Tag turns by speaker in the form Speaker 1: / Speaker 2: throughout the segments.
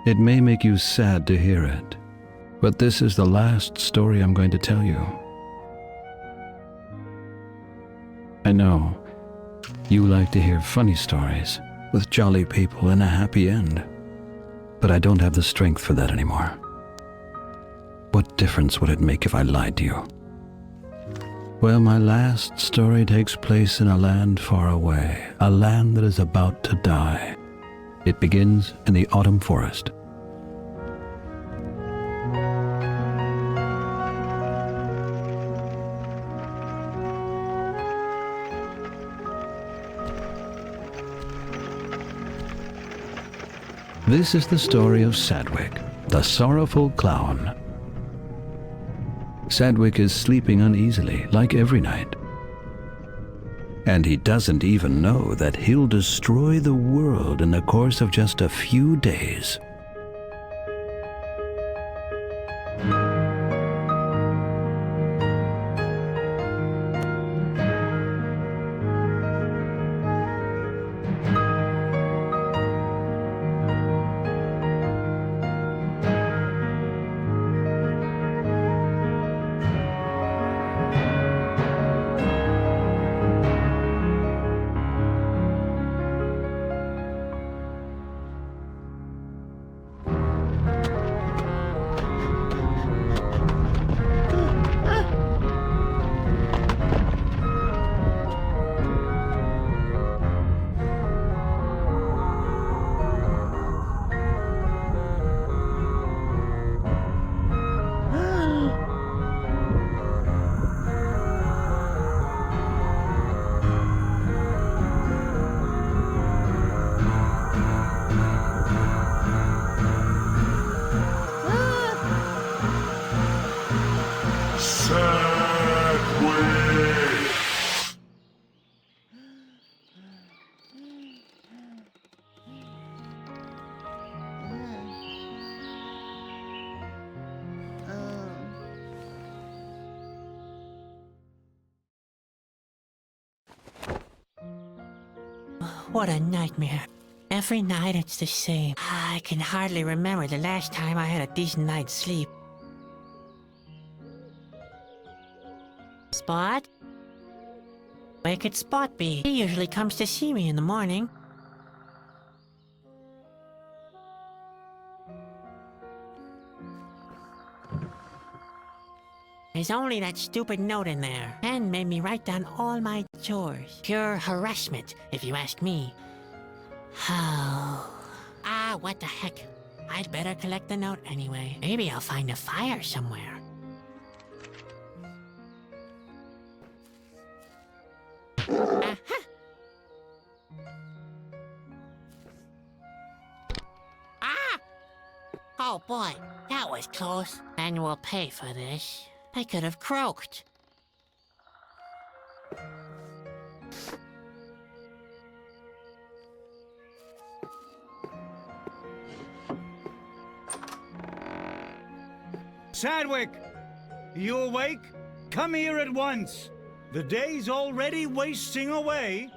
Speaker 1: It may make you sad to hear it, but this is the last story I'm going to tell you. I know you like to hear funny stories with jolly people and a happy end, but I don't have the strength for that anymore. What difference would it make if I lied to you? Well, my last story takes place in a land far away, a land that is about to die. It begins in the autumn forest. This is the story of Sadwick, the sorrowful clown. Sadwick is sleeping uneasily, like every night. And he doesn't even know that he'll destroy the world in the course of just a few days.
Speaker 2: What a nightmare. Every night it's the same. I can hardly remember the last time I had a decent night's sleep. Spot? Where could Spot be? He usually comes to see me in the morning. There's only that stupid note in there. And made me write down all my chores. Pure harassment, if you ask me. What the heck? I'd better collect the note anyway. Maybe I'll find a fire somewhere. Aha! Ah! Oh boy, that was close. And we'll pay for this. I could have croaked.
Speaker 3: Sadwick! You awake? Come here at once. The day's already wasting away.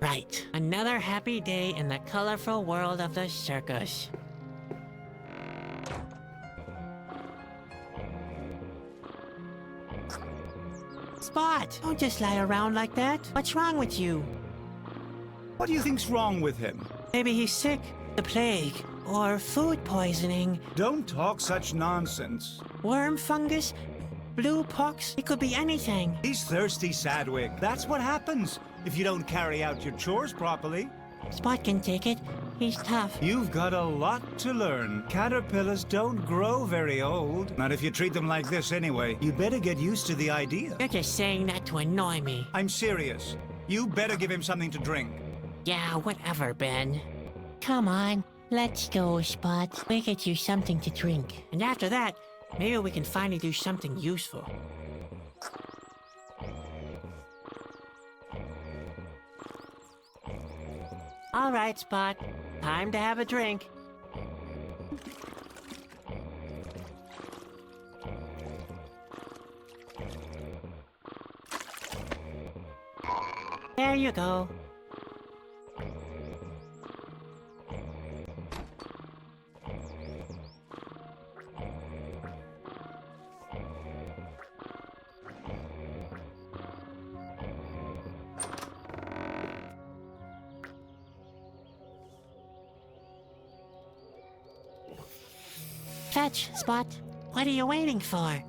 Speaker 2: Right. Another happy day in the colorful world of the circus. Spot! Don't just lie around like that. What's wrong with you?
Speaker 3: What do you think's wrong with him?
Speaker 2: Maybe he's sick, the plague, or food poisoning,
Speaker 3: Don't talk such nonsense.
Speaker 2: worm fungus, blue pox. It could be anything.
Speaker 3: He's thirsty, Sadwick. That's what happens if you don't carry out your chores properly.
Speaker 2: Spot can take it. He's tough.
Speaker 3: You've got a lot to learn. Caterpillars don't grow very old. Not if you treat them like this anyway. You better get used to the idea.
Speaker 2: You're just saying that to annoy me.
Speaker 3: I'm serious. You better give him something to drink.
Speaker 2: Yeah, whatever, Ben. Come on, let's go, Spot. We'll get you something to drink. And after that, maybe we can finally do something useful. All right, Spot. Time to have a drink. There you go. Fetch, Spot. What are you waiting for?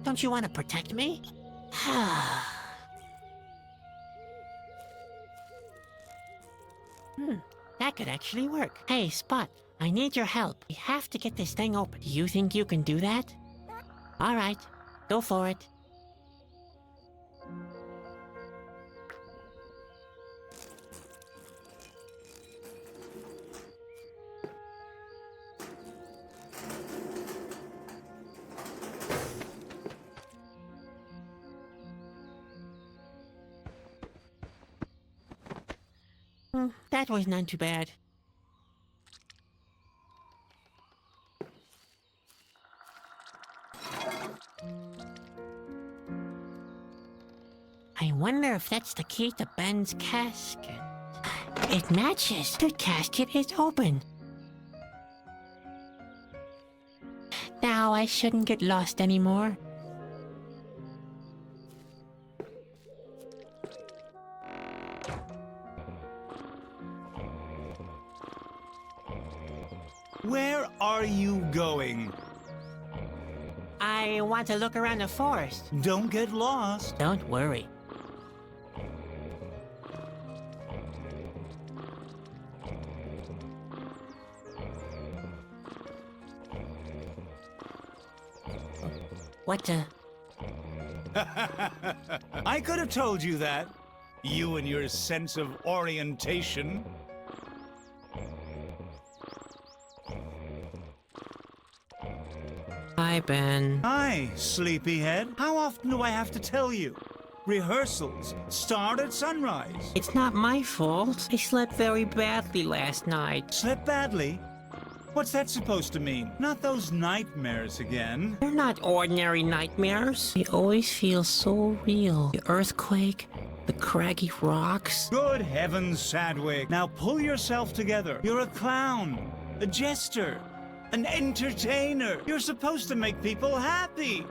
Speaker 2: Don't you want to protect me? That could actually work. Hey, Spot, I need your help. We have to get this thing open. Do you think you can do that? All right, go for it. That was none too bad. I wonder if that's the key to Ben's casket. It matches. The casket is open. Now I shouldn't get lost anymore.
Speaker 3: Where are you going?
Speaker 2: I want to look around the forest.
Speaker 3: Don't get lost.
Speaker 2: Don't worry. What the?
Speaker 3: I could have told you that. You and your sense of orientation.
Speaker 2: Hi, Ben.
Speaker 3: Hi, sleepyhead. How often do I have to tell you? Rehearsals start at sunrise.
Speaker 2: It's not my fault. I slept very badly last night.
Speaker 3: Slept badly? What's that supposed to mean? Not those nightmares again.
Speaker 2: They're not ordinary nightmares. They always feel so real. The earthquake, the craggy rocks.
Speaker 3: Good heavens, Sadwick. Now pull yourself together. You're a clown, a jester, an entertainer. You're supposed to make people happy,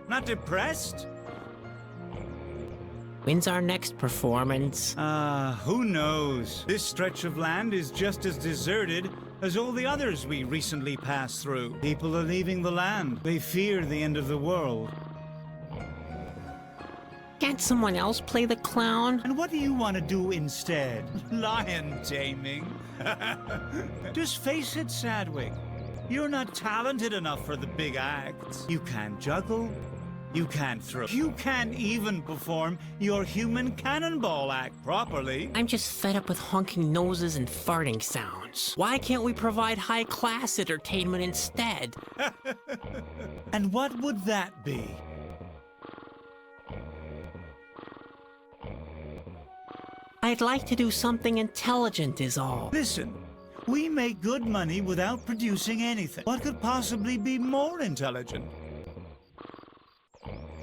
Speaker 3: not depressed.
Speaker 2: When's our next performance?
Speaker 3: Who knows? This stretch of land is just as deserted as all the others we recently passed through. People are leaving the land. They fear the end of the world.
Speaker 2: Can't someone else play the clown?
Speaker 3: And what do you want to do instead? Lion taming? Just face it, Sadwick. You're not talented enough for the big acts. You can't juggle. You can't throw. You can't even perform your human cannonball act properly.
Speaker 2: I'm just fed up with honking noses and farting sounds. Why can't we provide high-class entertainment instead?
Speaker 3: And what would that be?
Speaker 2: I'd like to do something intelligent is all.
Speaker 3: Listen, we make good money without producing anything. What could possibly be more intelligent?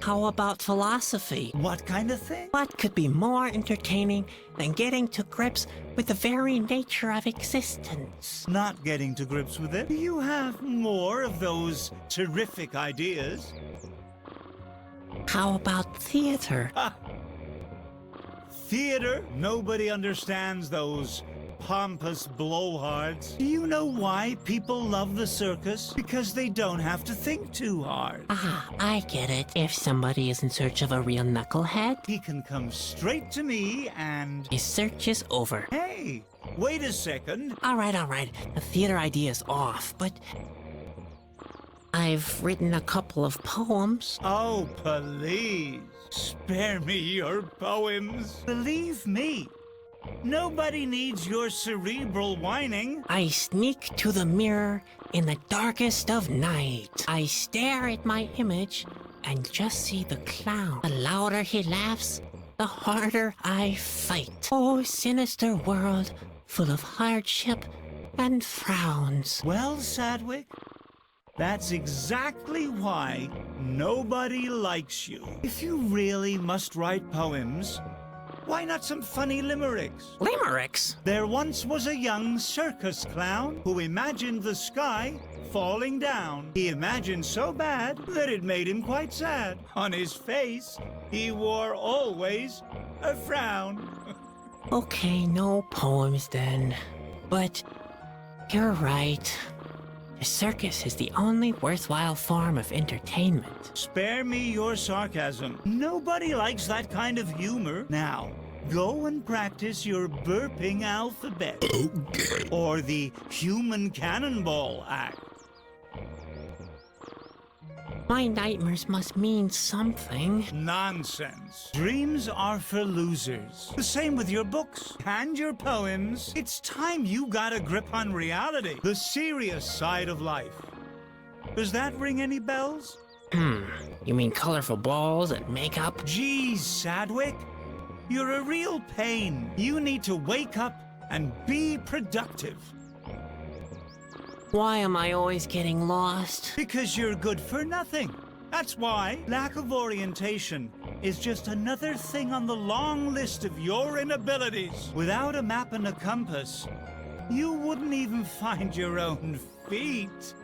Speaker 2: How about philosophy?
Speaker 3: What kind of thing?
Speaker 2: What could be more entertaining than getting to grips with the very nature of existence?
Speaker 3: Not getting to grips with it? Do you have more of those terrific ideas?
Speaker 2: How about theater?
Speaker 3: Theater? Nobody understands those pompous blowhards. Do you know why people love the circus? Because they don't have to think too hard.
Speaker 2: I get it. If somebody is in search of a real knucklehead,
Speaker 3: He can come straight to me and...
Speaker 2: his search is over.
Speaker 3: Hey, wait a second.
Speaker 2: All right. The theater idea is off, but I've written a couple of poems.
Speaker 3: Oh, please. Spare me your poems. Believe me, nobody needs your cerebral whining.
Speaker 2: I sneak to the mirror in the darkest of night. I stare at my image and just see the clown. The louder he laughs, the harder I fight. Oh, sinister world, full of hardship and frowns.
Speaker 3: Well, Sadwick, that's exactly why nobody likes you. If you really must write poems, why not some funny limericks?
Speaker 2: Limericks?
Speaker 3: There once was a young circus clown who imagined the sky falling down. He imagined so bad that it made him quite sad. On his face, he wore always a frown.
Speaker 2: Okay, no poems then. But you're right. A circus is the only worthwhile form of entertainment.
Speaker 3: Spare me your sarcasm. Nobody likes that kind of humor. Now, go and practice your burping alphabet.
Speaker 4: Okay.
Speaker 3: Or the human cannonball act.
Speaker 2: My nightmares must mean something.
Speaker 3: Nonsense. Dreams are for losers. The same with your books and your poems. It's time you got a grip on reality, the serious side of life. Does that ring any bells?
Speaker 2: You mean colorful balls and makeup?
Speaker 3: Geez, Sadwick. You're a real pain. You need to wake up and be productive.
Speaker 2: Why am I always getting lost?
Speaker 3: Because you're good for nothing. That's why lack of orientation is just another thing on the long list of your inabilities. Without a map and a compass, you wouldn't even find your own feet.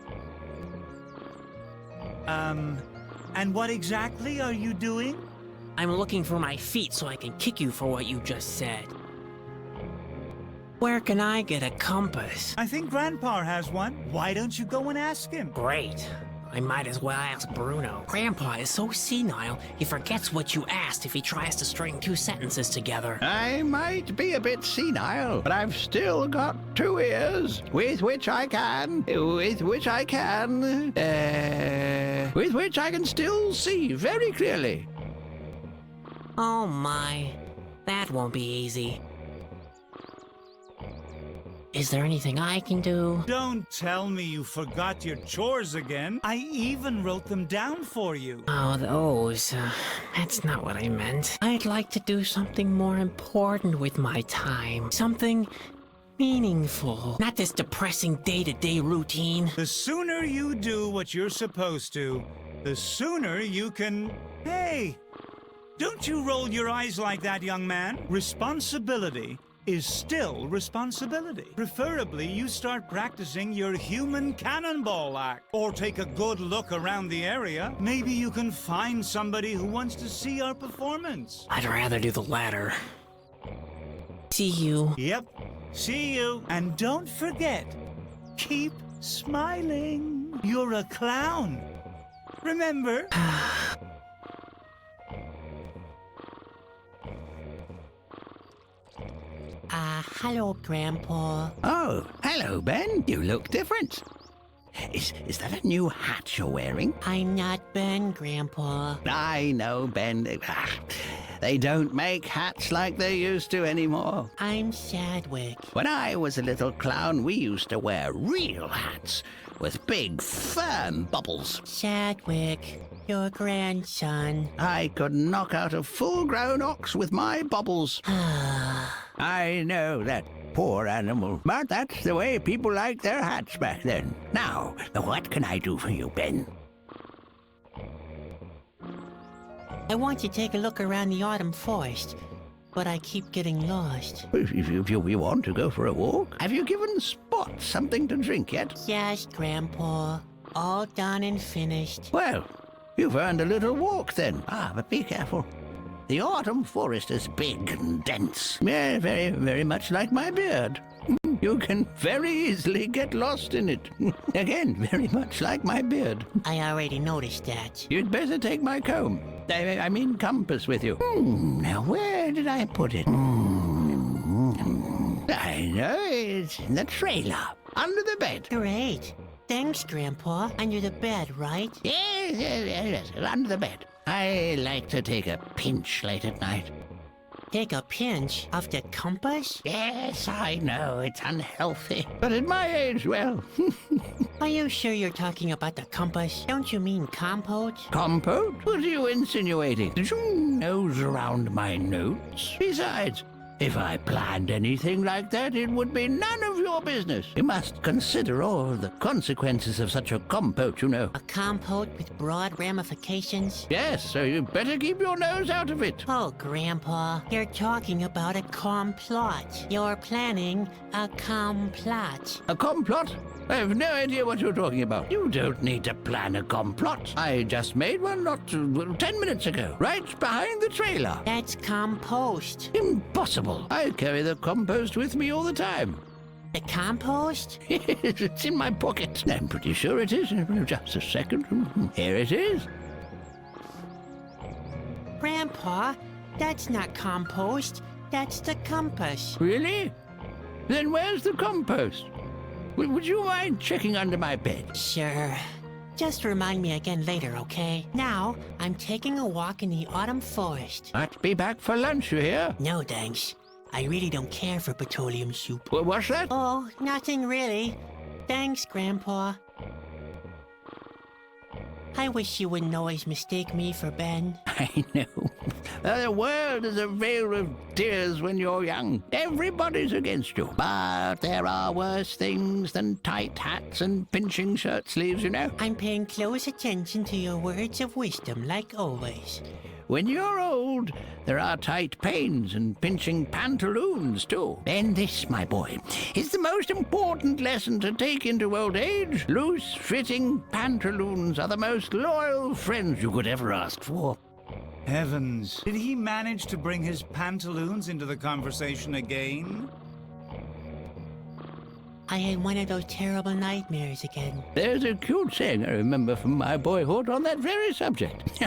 Speaker 3: And what exactly are you doing?
Speaker 2: I'm looking for my feet so I can kick you for what you just said. Where can I get a compass?
Speaker 3: I think Grandpa has one. Why don't you go and ask him?
Speaker 2: Great. I might as well ask Bruno. Grandpa is so senile, he forgets what you asked if he tries to string two sentences together.
Speaker 4: I might be a bit senile, but I've still got 2 ears with which I can still see very clearly.
Speaker 2: Oh my, that won't be easy. Is there anything I can do?
Speaker 3: Don't tell me you forgot your chores again. I even wrote them down for you.
Speaker 2: Oh, those. That's not what I meant. I'd like to do something more important with my time. Something meaningful. Not this depressing day-to-day routine.
Speaker 3: The sooner you do what you're supposed to, the sooner you can... Hey! Don't you roll your eyes like that, young man. Responsibility is still responsibility. Preferably, you start practicing your human cannonball act. Or take a good look around the area. Maybe you can find somebody who wants to see our performance.
Speaker 2: I'd rather do the latter. See you.
Speaker 3: Yep, see you. And don't forget, keep smiling. You're a clown. Remember?
Speaker 2: Hello, Grandpa.
Speaker 4: Oh, hello, Ben. You look different. Is that a new hat you're wearing?
Speaker 2: I'm not Ben, Grandpa.
Speaker 4: I know, Ben. They don't make hats like they used to anymore.
Speaker 2: I'm Sadwick.
Speaker 4: When I was a little clown, we used to wear real hats with big, firm bubbles.
Speaker 2: Sadwick, your grandson.
Speaker 4: I could knock out a full-grown ox with my bubbles. I know, that poor animal. But that's the way people liked their hats back then. Now, what can I do for you, Ben?
Speaker 2: I want to take a look around the autumn forest, but I keep getting lost.
Speaker 4: If you want to go for a walk, have you given Spot something to drink yet?
Speaker 2: Yes, Grandpa. All done and finished.
Speaker 4: Well, you've earned a little walk then. But be careful. The autumn forest is big and dense. Yeah, very, very much like my beard. You can very easily get lost in it. Again, very much like my beard.
Speaker 2: I already noticed that.
Speaker 4: You'd better take my comb. I mean compass with you. Now, where did I put it? I know, it's in the trailer. Under the bed.
Speaker 2: Great. Thanks, Grandpa. Under the bed, right?
Speaker 4: Yes, under the bed. I like to take a pinch late at night.
Speaker 2: Take a pinch of the compass?
Speaker 4: Yes, I know, it's unhealthy. But at my age, well...
Speaker 2: Are you sure you're talking about the compass? Don't you mean compote?
Speaker 4: Compote? What are you insinuating? Did you nose around my notes? Besides, if I planned anything like that, it would be none of your business. You must consider all the consequences of such a compote, you know.
Speaker 2: A compote with broad ramifications?
Speaker 4: Yes, so you better keep your nose out of it.
Speaker 2: Oh, Grandpa, you're talking about a complot. You're planning a complot.
Speaker 4: A complot? I have no idea what you're talking about. You don't need to plan a complot. I just made one not 10 minutes ago, right behind the trailer.
Speaker 2: That's compost.
Speaker 4: Impossible. I carry the compost with me all the time.
Speaker 2: The compost?
Speaker 4: It's in my pocket. I'm pretty sure it is. Just a second. Here it is.
Speaker 2: Grandpa, that's not compost. That's the compass.
Speaker 4: Really? Then where's the compost? Would you mind checking under my bed?
Speaker 2: Sure. Just remind me again later, okay? Now, I'm taking a walk in the autumn forest.
Speaker 4: Might be back for lunch, you hear?
Speaker 2: No, thanks. I really don't care for petroleum soup.
Speaker 4: What's that?
Speaker 2: Oh, nothing really. Thanks, Grandpa. I wish you wouldn't always mistake me for Ben.
Speaker 4: I know. The world is a vale of tears when you're young. Everybody's against you. But there are worse things than tight hats and pinching shirt sleeves, you know.
Speaker 2: I'm paying close attention to your words of wisdom, like always.
Speaker 4: When you're old, there are tight pains and pinching pantaloons, too. And this, my boy, is the most important lesson to take into old age. Loose-fitting pantaloons are the most loyal friends you could ever ask for.
Speaker 3: Heavens, did he manage to bring his pantaloons into the conversation again?
Speaker 2: I had one of those terrible nightmares again.
Speaker 4: There's a cute saying I remember from my boyhood on that very subject.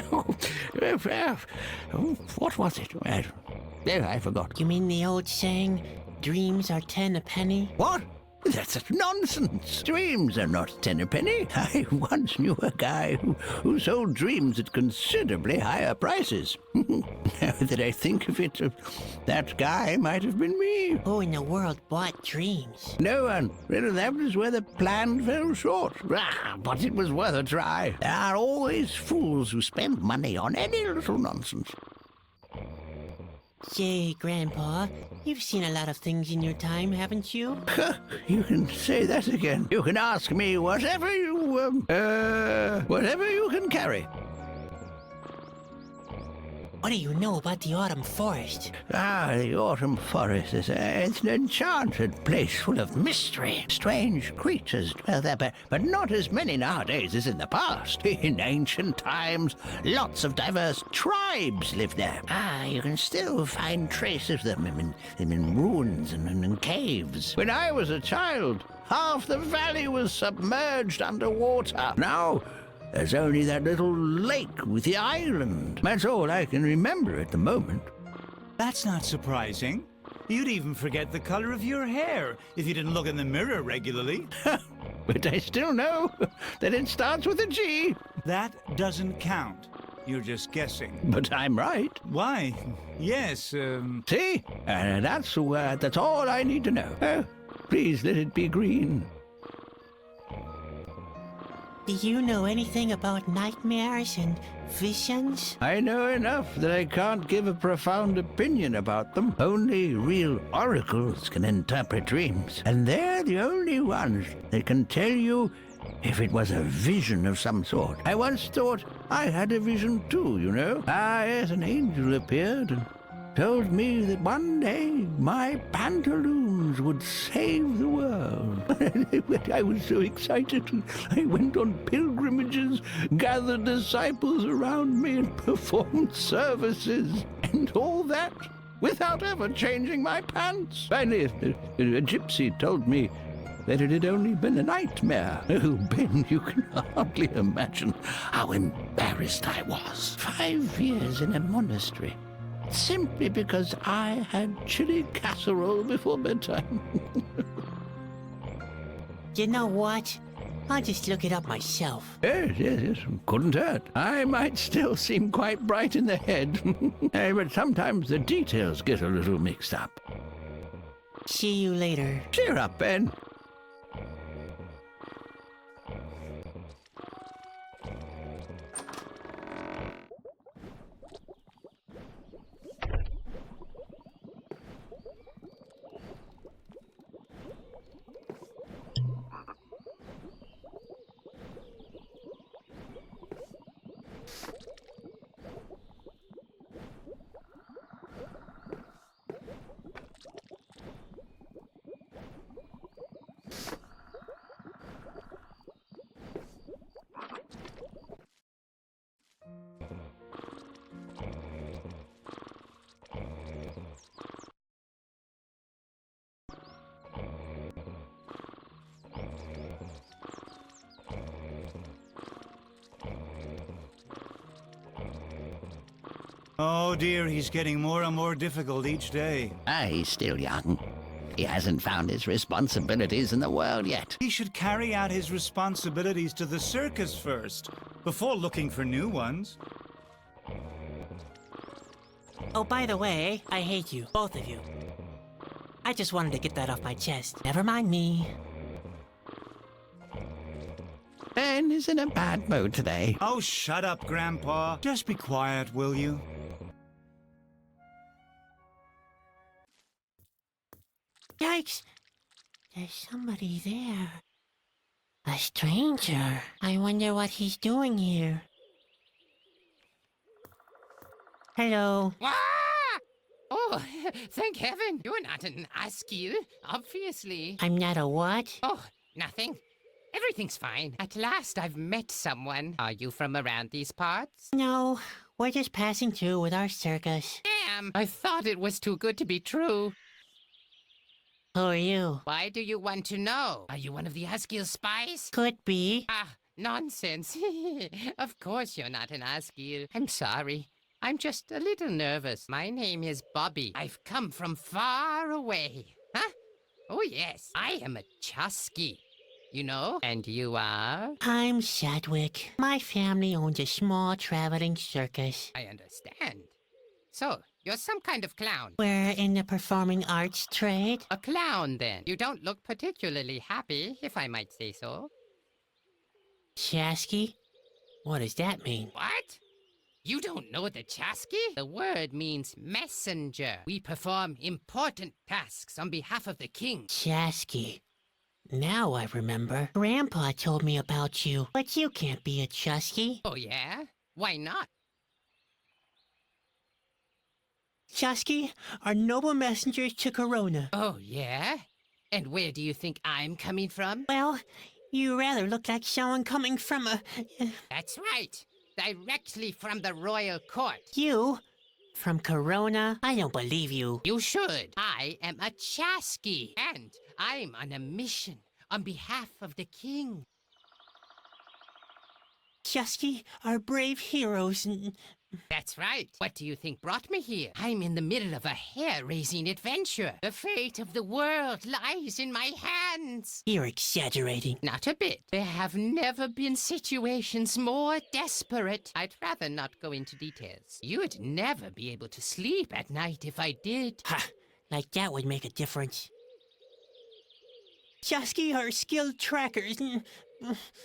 Speaker 4: What was it? I forgot.
Speaker 2: You mean the old saying, dreams are 10 a penny?
Speaker 4: What? That's nonsense. Dreams are not 10 a penny. I once knew a guy who sold dreams at considerably higher prices. Now that I think of it, that guy might have been me.
Speaker 2: Who in the world bought dreams?
Speaker 4: No one. Really, that was where the plan fell short. But it was worth a try. There are always fools who spend money on any little nonsense.
Speaker 2: Say, Grandpa, you've seen a lot of things in your time, haven't you?
Speaker 4: You can say that again. You can ask me whatever you can carry.
Speaker 2: What do you know about the autumn forest?
Speaker 4: The autumn forest is it's an enchanted place full of mystery. Strange creatures dwell there, but not as many nowadays as in the past. In ancient times, lots of diverse tribes lived there. You can still find traces of them in ruins and in caves. When I was a child, half the valley was submerged underwater. Now, there's only that little lake with the island. That's all I can remember at the moment.
Speaker 3: That's not surprising. You'd even forget the color of your hair if you didn't look in the mirror regularly.
Speaker 4: But I still know that it starts with a G.
Speaker 3: That doesn't count. You're just guessing.
Speaker 4: But I'm right.
Speaker 3: Why? Yes,
Speaker 4: See? That's all I need to know. Please let it be green.
Speaker 2: Do you know anything about nightmares and visions?
Speaker 4: I know enough that I can't give a profound opinion about them. Only real oracles can interpret dreams. And they're the only ones that can tell you if it was a vision of some sort. I once thought I had a vision too, you know. Yes, an angel appeared and told me that one day my pantaloons would save the world. I was so excited. I went on pilgrimages, gathered disciples around me, and performed services. And all that without ever changing my pants. Finally, a gypsy told me that it had only been a nightmare. Oh, Ben, you can hardly imagine how embarrassed I was. 5 years in a monastery, simply because I had chili casserole before bedtime.
Speaker 2: You know what? I'll just look it up myself.
Speaker 4: Yes, couldn't hurt. I might still seem quite bright in the head, but sometimes the details get a little mixed up.
Speaker 2: See you later.
Speaker 4: Cheer up, Ben.
Speaker 3: Oh dear, he's getting more and more difficult each day.
Speaker 4: He's still young. He hasn't found his responsibilities in the world yet.
Speaker 3: He should carry out his responsibilities to the circus first, before looking for new ones.
Speaker 2: Oh, by the way, I hate you, both of you. I just wanted to get that off my chest. Never mind me.
Speaker 4: Ben is in a bad mood today.
Speaker 3: Oh, shut up, Grandpa. Just be quiet, will you?
Speaker 2: Yikes! There's somebody there. A stranger. I wonder what he's doing here. Hello.
Speaker 5: Ah! Oh, thank heaven, you're not an Askew, obviously.
Speaker 2: I'm not a what?
Speaker 5: Oh, nothing. Everything's fine. At last I've met someone. Are you from around these parts?
Speaker 2: No, we're just passing through with our circus.
Speaker 5: Damn, I thought it was too good to be true.
Speaker 2: Who are you?
Speaker 5: Why do you want to know? Are you one of the Askew spies?
Speaker 2: Could be.
Speaker 5: Ah, nonsense. Of course you're not an Askew. I'm sorry. I'm just a little nervous. My name is Bobby. I've come from far away. Huh? Oh, yes. I am a Chusky. You know? And you are?
Speaker 2: I'm Sadwick. My family owns a small traveling circus.
Speaker 5: I understand. So, you're some kind of clown.
Speaker 2: We're in the performing arts trade.
Speaker 5: A clown, then. You don't look particularly happy, if I might say so.
Speaker 2: Chasky? What does that mean?
Speaker 5: What? You don't know the Chasky? The word means messenger. We perform important tasks on behalf of the king.
Speaker 2: Chasky. Now I remember. Grandpa told me about you, but you can't be a Chusky.
Speaker 5: Oh, yeah? Why not?
Speaker 2: Chusky are noble messengers to Corona.
Speaker 5: Oh, yeah? And where do you think I'm coming from?
Speaker 2: Well, you rather look like someone coming from a...
Speaker 5: That's right. Directly from the royal court.
Speaker 2: You? From Corona? I don't believe you.
Speaker 5: You should. I am a Chasky, and I'm on a mission on behalf of the king.
Speaker 2: Chusky are brave heroes and...
Speaker 5: That's right. What do you think brought me here? I'm in the middle of a hair-raising adventure. The fate of the world lies in my hands.
Speaker 2: You're exaggerating.
Speaker 5: Not a bit. There have never been situations more desperate. I'd rather not go into details. You'd never be able to sleep at night if I did.
Speaker 2: Ha! Like that would make a difference. Chusky are skilled trackers.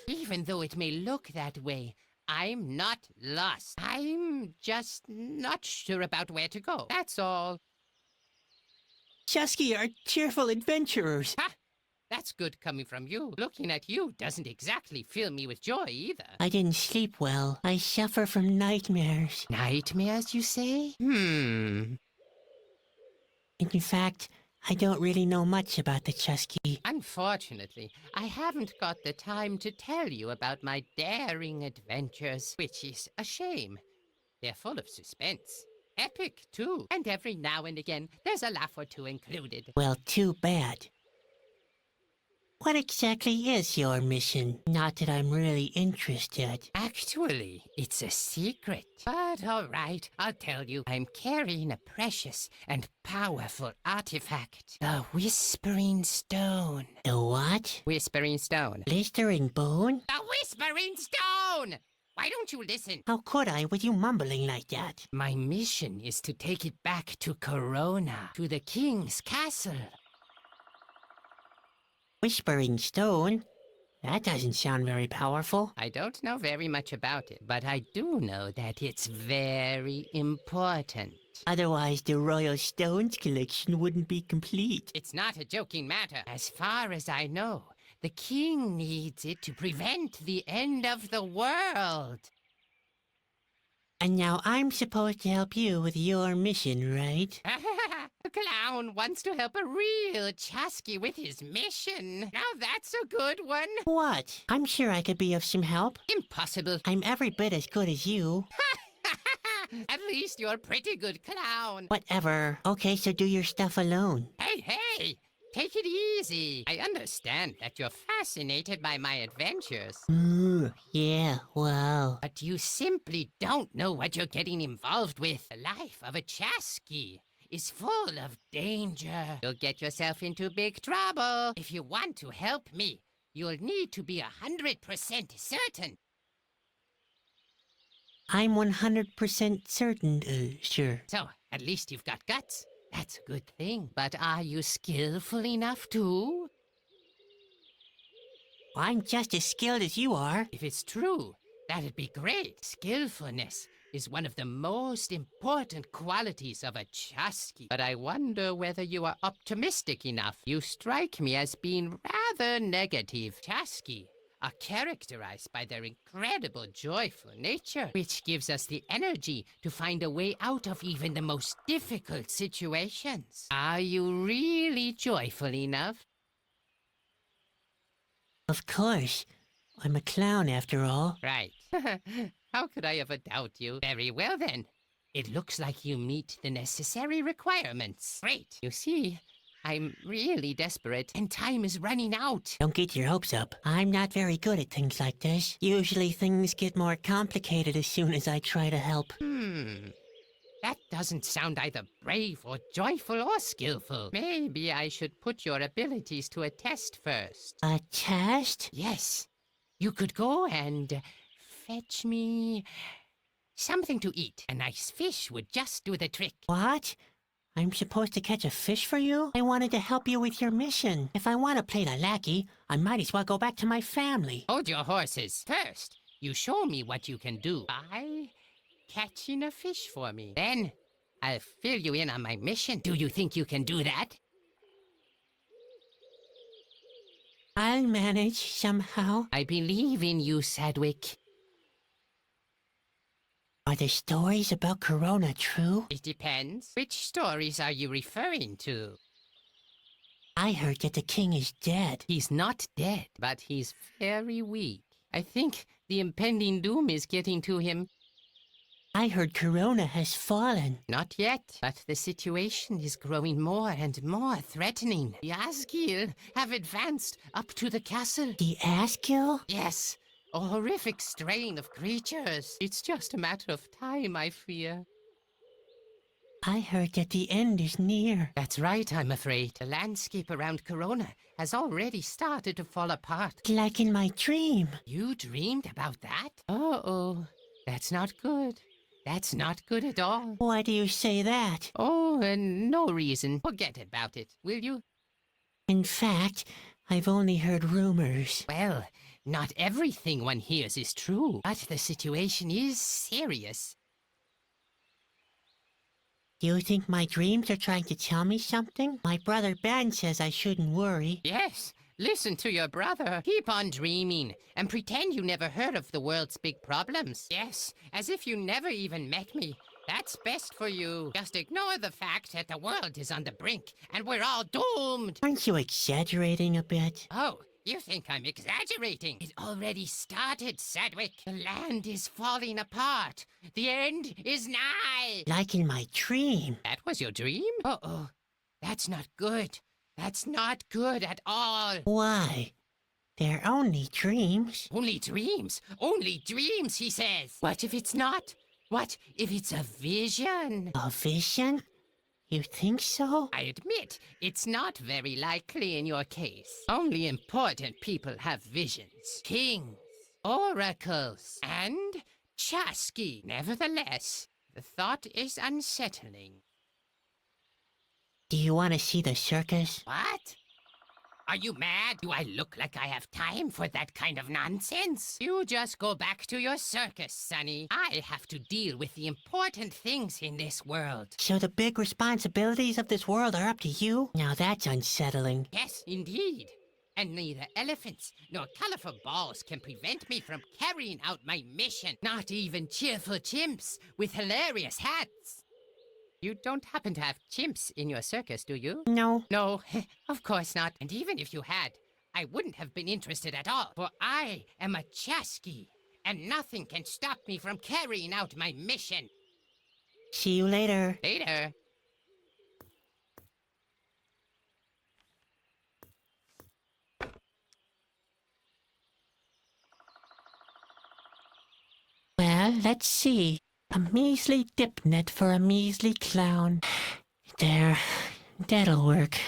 Speaker 5: Even though it may look that way, I'm not lost. I'm just not sure about where to go. That's all.
Speaker 2: Chusky are cheerful adventurers.
Speaker 5: Ha! That's good coming from you. Looking at you doesn't exactly fill me with joy either.
Speaker 2: I didn't sleep well. I suffer from nightmares.
Speaker 5: Nightmares, you say?
Speaker 2: In fact, I don't really know much about the Chusky.
Speaker 5: Unfortunately, I haven't got the time to tell you about my daring adventures, which is a shame. They're full of suspense. Epic, too. And every now and again, there's a laugh or two included.
Speaker 2: Well, too bad. What exactly is your mission? Not that I'm really interested.
Speaker 5: Actually, it's a secret. But all right, I'll tell you. I'm carrying a precious and powerful artifact. The Whispering Stone.
Speaker 2: The what?
Speaker 5: Whispering Stone.
Speaker 2: Blistering bone?
Speaker 5: The Whispering Stone! Why don't you listen?
Speaker 2: How could I with you mumbling like that?
Speaker 5: My mission is to take it back to Corona, to the king's castle.
Speaker 2: Whispering stone? That doesn't sound very powerful.
Speaker 5: I don't know very much about it, but I do know that it's very important.
Speaker 2: Otherwise, the Royal Stones collection wouldn't be complete.
Speaker 5: It's not a joking matter. As far as I know, the king needs it to prevent the end of the world.
Speaker 2: And now I'm supposed to help you with your mission, right?
Speaker 5: The clown wants to help a real Chusky with his mission. Now that's a good one.
Speaker 2: What? I'm sure I could be of some help.
Speaker 5: Impossible.
Speaker 2: I'm every bit as good as you.
Speaker 5: At least you're a pretty good clown.
Speaker 2: Whatever. Okay, so do your stuff alone.
Speaker 5: Hey, hey! take it easy. I understand that you're fascinated by my adventures.
Speaker 2: Yeah, well.
Speaker 5: But you simply don't know what you're getting involved with. The life of a Chasky is full of danger. You'll get yourself into big trouble. If you want to help me, you'll need to be 100% certain.
Speaker 2: I'm 100% certain, sure.
Speaker 5: So, at least you've got guts. That's a good thing. But are you skillful enough too?
Speaker 2: I'm just as skilled as you are.
Speaker 5: If it's true, that'd be great. Skillfulness is one of the most important qualities of a Chasky. But I wonder whether you are optimistic enough. You strike me as being rather negative. Chasky are characterized by their incredible joyful nature, which gives us the energy to find a way out of even the most difficult situations. Are you really joyful enough?
Speaker 2: Of course. I'm a clown after all.
Speaker 5: Right. How could I ever doubt you? Very well then. It looks like you meet the necessary requirements. Great. You see, I'm really desperate and time is running out.
Speaker 2: Don't get your hopes up. I'm not very good at things like this. Usually things get more complicated as soon as I try to help.
Speaker 5: That doesn't sound either brave or joyful or skillful. Maybe I should put your abilities to a test first.
Speaker 2: A test?
Speaker 5: Yes. You could go and fetch me something to eat. A nice fish would just do the trick.
Speaker 2: What? I'm supposed to catch a fish for you? I wanted to help you with your mission. If I want to play the lackey, I might as well go back to my family.
Speaker 5: Hold your horses. First, you show me what you can do by catching a fish for me. Then, I'll fill you in on my mission. Do you think you can do that?
Speaker 2: I'll manage somehow.
Speaker 5: I believe in you, Sadwick.
Speaker 2: Are the stories about Corona true?
Speaker 5: It depends. Which stories are you referring to?
Speaker 2: I heard that the king is dead.
Speaker 5: He's not dead, but he's very weak. I think the impending doom is getting to him.
Speaker 2: I heard Corona has fallen.
Speaker 5: Not yet, but the situation is growing more and more threatening. The Asgil have advanced up to the castle.
Speaker 2: The Askill?
Speaker 5: Yes, a horrific strain of creatures. It's just a matter of time, I fear.
Speaker 2: I heard that the end is near.
Speaker 5: That's right, I'm afraid. The landscape around Corona has already started to fall apart.
Speaker 2: Like in my dream.
Speaker 5: You dreamed about that? Uh-oh, that's not good. That's not good at all.
Speaker 2: Why do you say that?
Speaker 5: Oh, no reason. Forget about it, will you?
Speaker 2: In fact, I've only heard rumors.
Speaker 5: Well, not everything one hears is true, but the situation is serious.
Speaker 2: Do you think my dreams are trying to tell me something? My brother Ben says I shouldn't worry.
Speaker 5: Yes, listen to your brother. Keep on dreaming and pretend you never heard of the world's big problems. Yes, as if you never even met me. That's best for you. Just ignore the fact that the world is on the brink and we're all doomed.
Speaker 2: Aren't you exaggerating a bit?
Speaker 5: Oh, you think I'm exaggerating? It already started, Sadwick. The land is falling apart. The end is nigh.
Speaker 2: Like in my dream.
Speaker 5: That was your dream? Uh-oh. That's not good. That's not good at all.
Speaker 2: Why? They're only dreams.
Speaker 5: Only dreams. Only dreams, he says. What if it's not? What if it's a vision?
Speaker 2: A vision? You think so?
Speaker 5: I admit, it's not very likely in your case. Only important people have visions. Kings, oracles, and Chasky. Nevertheless, the thought is unsettling.
Speaker 2: Do you want to see the circus?
Speaker 5: What? Are you mad? Do I look like I have time for that kind of nonsense? You just go back to your circus, Sonny. I have to deal with the important things in this world.
Speaker 2: So the big responsibilities of this world are up to you? Now that's unsettling.
Speaker 5: Yes, indeed. And neither elephants nor colorful balls can prevent me from carrying out my mission. Not even cheerful chimps with hilarious hats. You don't happen to have chimps in your circus, do you?
Speaker 2: No.
Speaker 5: No, of course not. And even if you had, I wouldn't have been interested at all. For I am a Chasky, and nothing can stop me from carrying out my mission.
Speaker 2: See you later.
Speaker 5: Later.
Speaker 2: Well, let's see. A measly dip net for a measly clown. There, that'll work.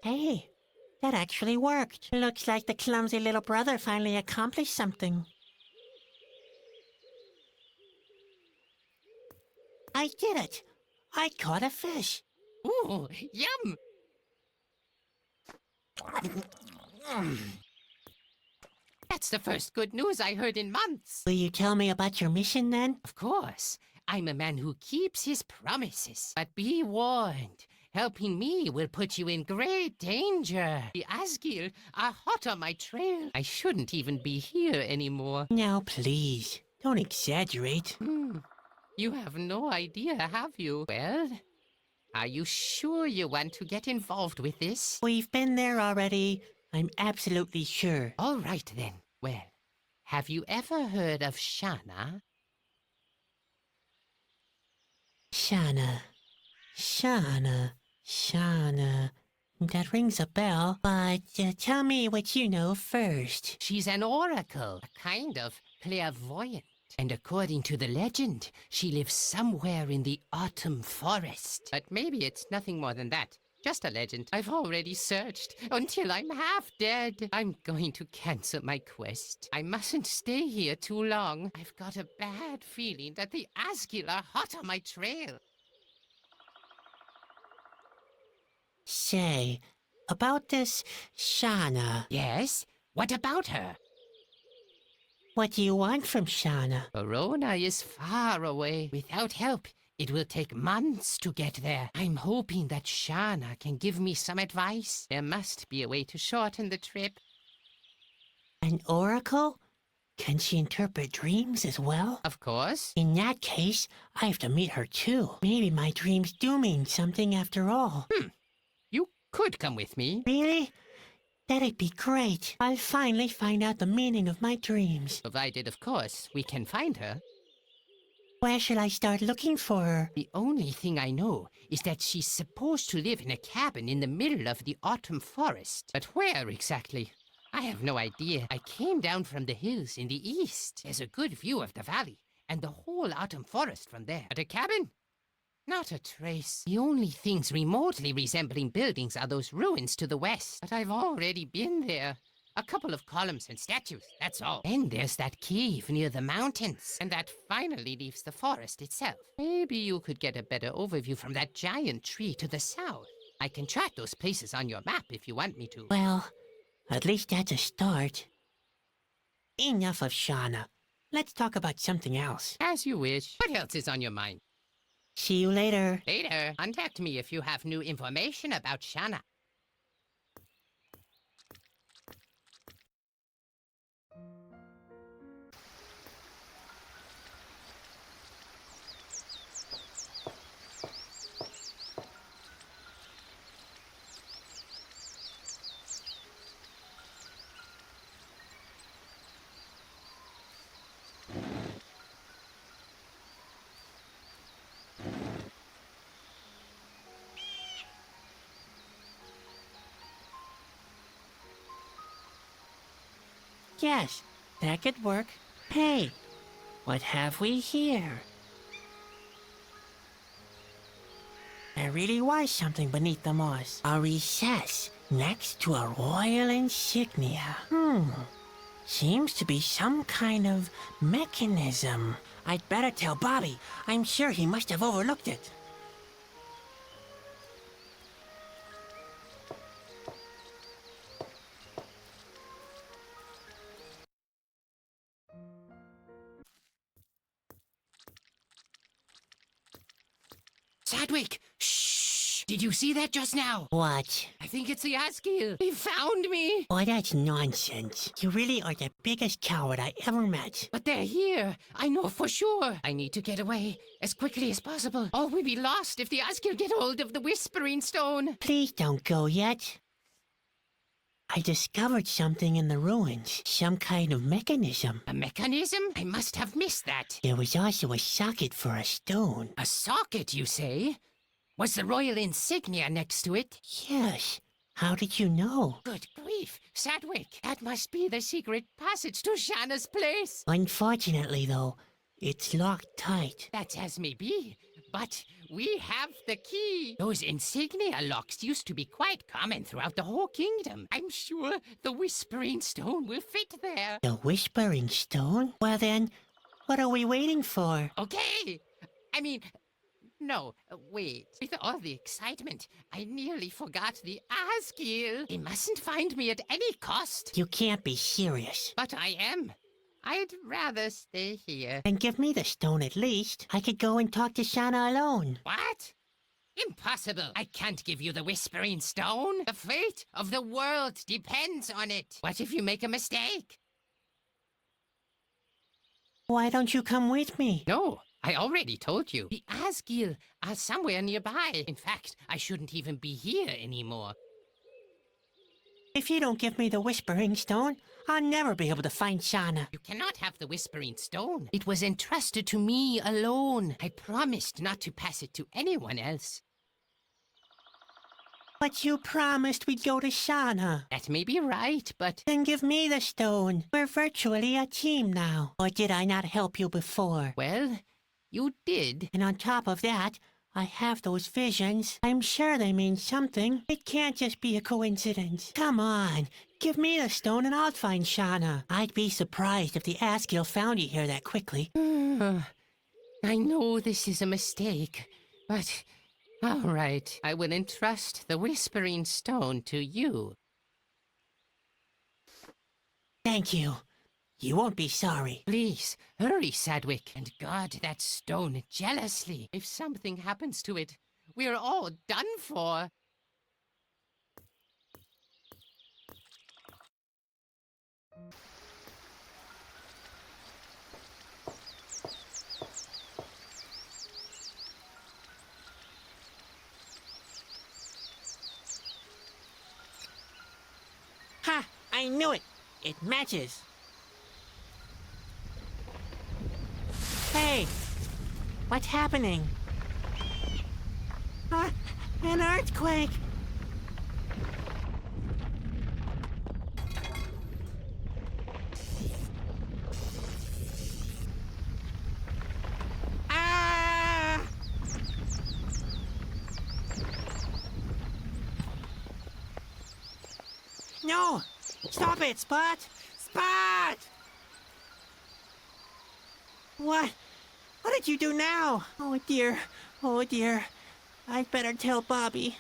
Speaker 2: Hey, that actually worked. Looks like the clumsy little brother finally accomplished something. I did it! I caught a fish.
Speaker 5: Ooh, yum! That's the first good news I heard in months.
Speaker 2: Will you tell me about your mission then?
Speaker 5: Of course, I'm a man who keeps his promises. But be warned, helping me will put you in great danger. The Asgil are hot on my trail. I shouldn't even be here anymore.
Speaker 2: Now, please, don't exaggerate.
Speaker 5: You have no idea, have you? Well, are you sure you want to get involved with this?
Speaker 2: We've been there already. I'm absolutely sure.
Speaker 5: All right then. Well, have you ever heard of Shana?
Speaker 2: Shana. That rings a bell, but tell me what you know first.
Speaker 5: She's an oracle, a kind of clairvoyant. And according to the legend, she lives somewhere in the autumn forest. But maybe it's nothing more than that. Just a legend. I've already searched until I'm half dead. I'm going to cancel my quest. I mustn't stay here too long. I've got a bad feeling that the Asgil are hot on my trail.
Speaker 2: Say, about this Shana,
Speaker 5: Yes? What about her?
Speaker 2: what do you want from Shana?
Speaker 5: Verona is far away. Without help, it will take months to get there. I'm hoping that Shana can give me some advice. There must be a way to shorten the trip.
Speaker 2: An oracle? Can she interpret dreams as well?
Speaker 5: Of course.
Speaker 2: In that case, I have to meet her too. Maybe my dreams do mean something after all.
Speaker 5: You could come with me.
Speaker 2: Really? That'd be great. I'll finally find out the meaning of my dreams.
Speaker 5: Provided, of course, we can find her.
Speaker 2: Where should I start looking for her?
Speaker 5: The only thing I know is that she's supposed to live in a cabin in the middle of the autumn forest. But where exactly? I have no idea. I came down from the hills in the east. There's a good view of the valley and the whole autumn forest from there. But a cabin? Not a trace. The only things remotely resembling buildings are those ruins to the west. But I've already been there. A couple of columns and statues, that's all. Then there's that cave near the mountains. And that finally leaves the forest itself. Maybe you could get a better overview from that giant tree to the south. I can chart those places on your map if you want me to.
Speaker 2: Well, at least that's a start. Enough of Shana. Let's talk about something else.
Speaker 5: As you wish. What else is on your mind?
Speaker 2: See you later.
Speaker 5: Later, contact me if you have new information about Shana.
Speaker 2: Yes, that could work. Hey, what have we here? There really was something beneath the moss. A recess next to a royal insignia. Seems to be some kind of mechanism. I'd better tell Bobby. I'm sure he must have overlooked it.
Speaker 5: Sadwick! Shh! Did you see that just now?
Speaker 2: What?
Speaker 5: I think it's the Asgil. He found me!
Speaker 2: Oh, that's nonsense. You really are the biggest coward I ever met.
Speaker 5: But they're here. I know for sure. I need to get away as quickly as possible. Or we'll be lost if the Asgil get hold of the Whispering Stone.
Speaker 2: Please don't go yet. I discovered something in the ruins. Some kind of mechanism.
Speaker 5: A mechanism? I must have missed that.
Speaker 2: There was also a socket for a stone.
Speaker 5: A socket, you say? Was the royal insignia next to it?
Speaker 2: Yes, How did you know?
Speaker 5: Good grief, Sadwick. That must be the secret passage to Shanna's place.
Speaker 2: Unfortunately, though, it's locked tight.
Speaker 5: That's as may be, but we have the key. Those insignia locks used to be quite common throughout the whole kingdom. I'm sure the Whispering Stone will fit there.
Speaker 2: The Whispering Stone? Well then, what are we waiting for?
Speaker 5: Okay. I mean, no, wait. With all the excitement, I nearly forgot the Asgil. They mustn't find me at any cost.
Speaker 2: You can't be serious.
Speaker 5: But I am. I'd rather stay here.
Speaker 2: Then give me the stone at least. I could go and talk to Shanna alone.
Speaker 5: What? Impossible. I can't give you the Whispering Stone. The fate of the world depends on it. What if you make a mistake?
Speaker 2: Why don't you come with me?
Speaker 5: No, I already told you. The Asgil are somewhere nearby. In fact, I shouldn't even be here anymore.
Speaker 2: If you don't give me the Whispering Stone, I'll never be able to find Shanna.
Speaker 5: You cannot have the Whispering Stone. It was entrusted to me alone. I promised not to pass it to anyone else.
Speaker 2: But you promised we'd go to Shanna.
Speaker 5: That may be right, but
Speaker 2: Then give me the stone. We're virtually a team now. Or did I not help you before?
Speaker 5: well, you did.
Speaker 2: And on top of that, I have those visions. I'm sure they mean something. It can't just be a coincidence. Come on, give me the stone and I'll find Shanna. I'd be surprised if the Asgil found you here that quickly.
Speaker 5: I know this is a mistake, but all right. I will entrust the Whispering Stone to you.
Speaker 2: Thank you. You won't be sorry.
Speaker 5: Please, hurry, Sadwick, and guard that stone jealously. If something happens to it, we're all done for.
Speaker 2: Ha! I knew it! It matches. Hey! What's happening? An earthquake! Ah! No! Stop it, Spot! Spot! What? What did you do now? Oh dear. Oh dear. I'd better tell Bobby.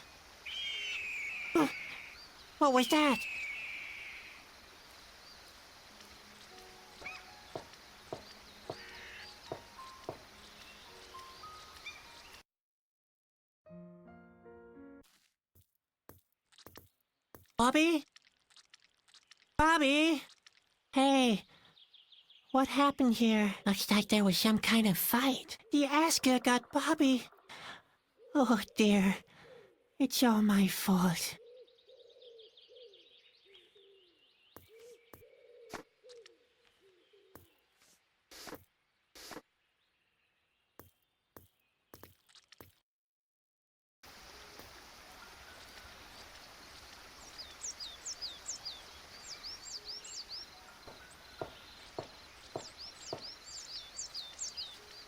Speaker 2: What was that? Bobby? Bobby? Hey. What happened here? Looks like there was some kind of fight. The Asker got Bobby. Oh dear. It's all my fault.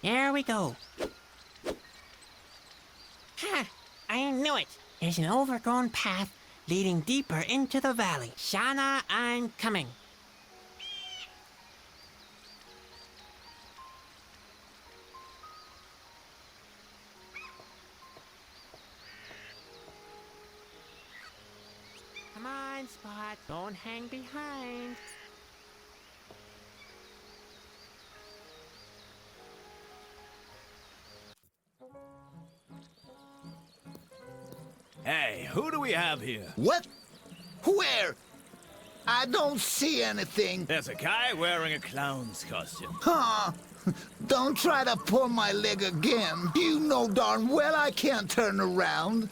Speaker 2: There we go. Ha! I knew it. There's an overgrown path leading deeper into the valley. Shanna, I'm coming. Come on, Spot. Don't hang behind.
Speaker 6: Hey, who do we have here?
Speaker 4: What? Where? I don't see anything.
Speaker 6: There's a guy wearing a clown's costume.
Speaker 4: Huh? Don't try to pull my leg again. You know darn well I can't turn around.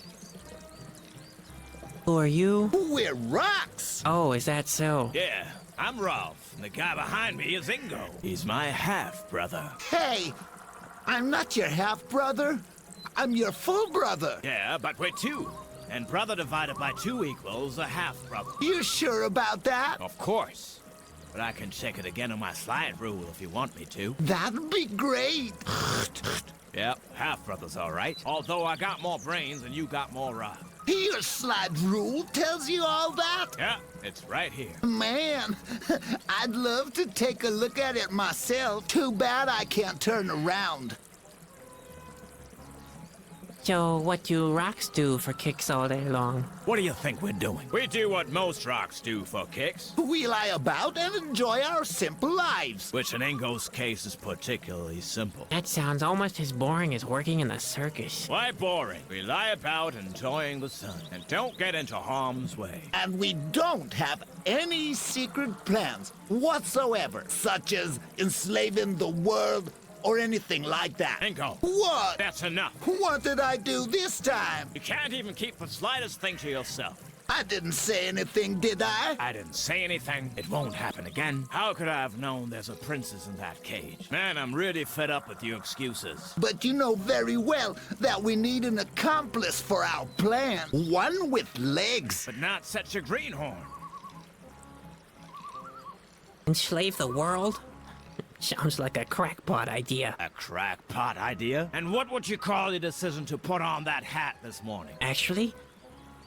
Speaker 2: Who are you?
Speaker 4: We're rocks.
Speaker 2: Oh, is that so?
Speaker 6: Yeah, I'm Rolf, and the guy behind me is Ingo. He's my half-brother.
Speaker 4: Hey, I'm not your half-brother. I'm your full brother.
Speaker 6: Yeah, but we're two. And brother divided by 2 equals a half-brother.
Speaker 4: You sure about that?
Speaker 6: Of course. But I can check it again on my slide rule if you want me to.
Speaker 4: That'd be great.
Speaker 6: Yep, half-brother's all right. Although I got more brains and you got more rock.
Speaker 4: Your slide rule tells you all that?
Speaker 6: Yeah, it's right here.
Speaker 4: Man, I'd love to take a look at it myself. Too bad I can't turn around.
Speaker 2: So what do rocks do for kicks all day long?
Speaker 6: What do you think we're doing? We do what most rocks do for kicks.
Speaker 4: We lie about and enjoy our simple lives.
Speaker 6: Which in Ingo's case is particularly simple.
Speaker 2: That sounds almost as boring as working in the circus.
Speaker 6: Why boring? We lie about enjoying the sun and don't get into harm's way.
Speaker 4: And we don't have any secret plans whatsoever, such as enslaving the world or anything like that.
Speaker 6: Ingo.
Speaker 4: What?
Speaker 6: That's enough.
Speaker 4: What did I do this time?
Speaker 6: You can't even keep the slightest thing to yourself.
Speaker 4: I didn't say anything, did I?
Speaker 6: I didn't say anything. It won't happen again. How could I have known there's a princess in that cage? Man, I'm really fed up with your excuses.
Speaker 4: But you know very well that we need an accomplice for our plan. One with legs.
Speaker 6: But not such a greenhorn.
Speaker 2: Enslave the world? Sounds like a crackpot idea.
Speaker 6: A crackpot idea? And what would you call your decision to put on that hat this morning?
Speaker 2: Actually,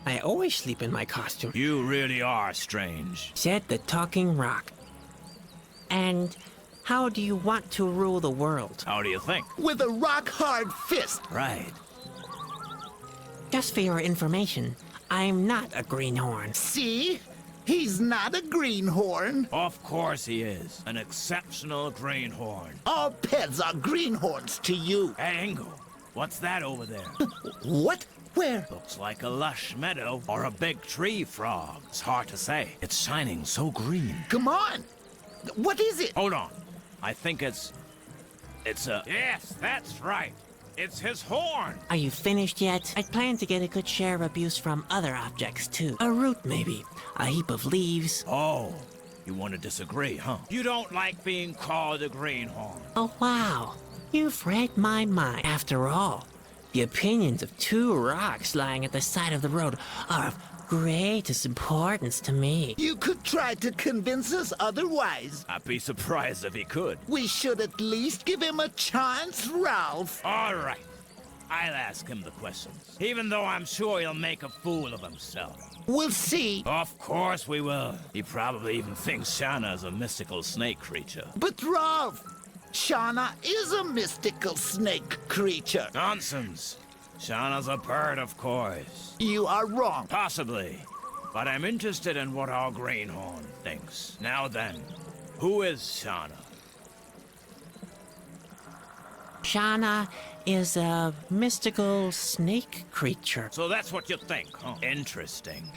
Speaker 2: I always sleep in my costume.
Speaker 6: You really are strange.
Speaker 2: Said the talking rock. And how do you want to rule the world?
Speaker 6: How do you think?
Speaker 4: With a rock-hard fist.
Speaker 6: Right.
Speaker 2: Just for your information, I'm not a greenhorn.
Speaker 4: See? He's not a greenhorn.
Speaker 6: Of course he is. An exceptional greenhorn.
Speaker 4: All pets are greenhorns to you.
Speaker 6: Hey, Ingo, what's that over there?
Speaker 4: What? Where?
Speaker 6: Looks like a lush meadow or a big tree frog. It's hard to say. It's shining so green.
Speaker 4: Come on. What is it?
Speaker 6: Hold on. I think it's a... Yes, that's right. It's his horn.
Speaker 2: Are you finished yet? I'd plan to get a good share of abuse from other objects, too. A root, maybe. A heap of leaves.
Speaker 6: Oh, you want to disagree, huh? You don't like being called a greenhorn.
Speaker 2: Oh, wow. You've read my mind. After all, the opinions of 2 rocks lying at the side of the road are of greatest importance to me.
Speaker 4: You could try to convince us otherwise.
Speaker 6: I'd be surprised if he could.
Speaker 4: We should at least give him a chance, Ralph.
Speaker 6: All right. I'll ask him the questions, even though I'm sure he'll make a fool of himself.
Speaker 4: We'll see.
Speaker 6: Of course we will. He probably even thinks Shauna's a mystical snake creature.
Speaker 4: But Ralph, Shauna is a mystical snake creature.
Speaker 6: Nonsense. Shauna's a bird, of course.
Speaker 4: You are wrong.
Speaker 6: Possibly. But I'm interested in what our greenhorn thinks. Now then, who is Shauna?
Speaker 2: Shauna is a mystical snake creature.
Speaker 6: So that's what you think, huh? Interesting.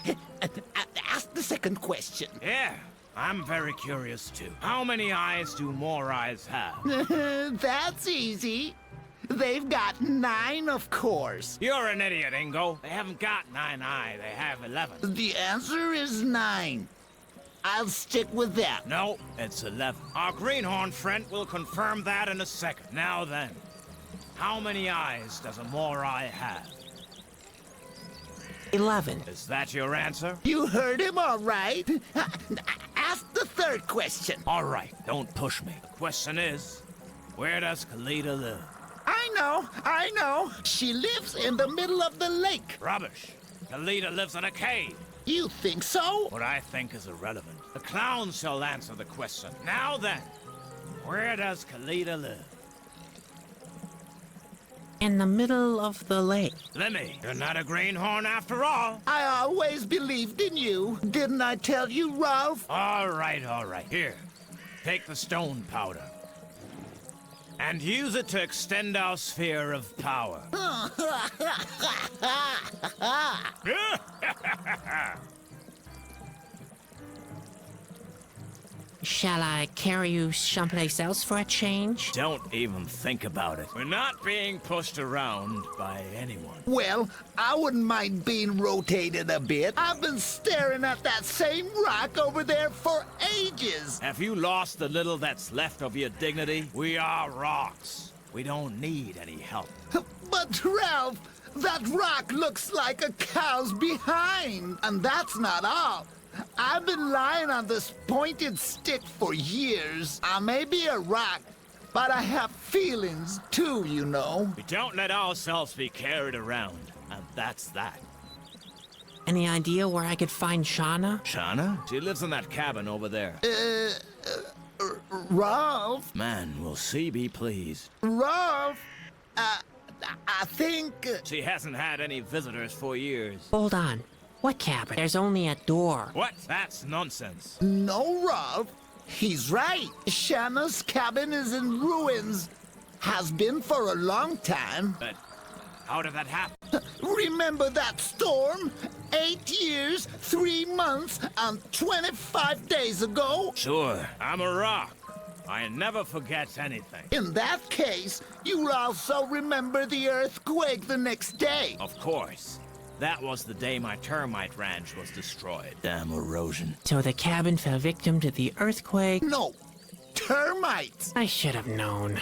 Speaker 4: Ask the second question.
Speaker 6: Yeah, I'm very curious too. How many eyes do more eyes have?
Speaker 4: That's easy. They've got 9, of course.
Speaker 6: You're an idiot, Ingo. They haven't got 9 eyes, they have 11.
Speaker 4: The answer is 9. I'll stick with that.
Speaker 6: No, it's 11. Our greenhorn friend will confirm that in a second. Now then, how many eyes does a Morai have?
Speaker 2: 11.
Speaker 6: Is that your answer?
Speaker 4: You heard him all right. Ask the third question.
Speaker 6: All right, don't push me. The question is, where does Kalita live?
Speaker 4: I know. She lives in the middle of the lake.
Speaker 6: Rubbish. Kalita lives in a cave.
Speaker 4: You think so?
Speaker 6: What I think is irrelevant. The clown shall answer the question. Now then, where does Kalita live?
Speaker 2: In the middle of the lake.
Speaker 6: Lemmy, you're not a greenhorn after all.
Speaker 4: I always believed in you. Didn't I tell you, Ralph?
Speaker 6: All right. Here, take the stone powder. And use it to extend our sphere of power.
Speaker 2: Shall I carry you someplace else for a change?
Speaker 6: Don't even think about it. We're not being pushed around by anyone.
Speaker 4: Well, I wouldn't mind being rotated a bit. I've been staring at that same rock over there for ages.
Speaker 6: Have you lost the little that's left of your dignity? We are rocks. We don't need any help.
Speaker 4: But Ralph,
Speaker 7: That rock looks like a cow's behind. And that's not all. I've been lying on this pointed stick for years. I may be a rock, but I have feelings too, you know.
Speaker 6: We don't let ourselves be carried around, and that's that.
Speaker 2: Any idea where I could find Shauna?
Speaker 6: Shauna? She lives in that cabin over there.
Speaker 7: Rolf?
Speaker 6: Man, will she be pleased.
Speaker 7: Rolf? I think...
Speaker 6: She hasn't had any visitors for years.
Speaker 2: Hold on. What cabin? There's only a door.
Speaker 6: What? That's nonsense.
Speaker 7: No, Rolf. He's right. Shauna's cabin is in ruins. Has been for a long time.
Speaker 6: But how did that happen?
Speaker 7: Remember that storm? 8 years, 3 months, and 25 days ago?
Speaker 6: Sure, I'm a rock. I never forget anything.
Speaker 7: In that case, you'll also remember the earthquake the next day.
Speaker 6: Of course. That was the day my termite ranch was destroyed. Damn erosion.
Speaker 2: So the cabin fell victim to the earthquake?
Speaker 7: No, termites.
Speaker 2: I should have known.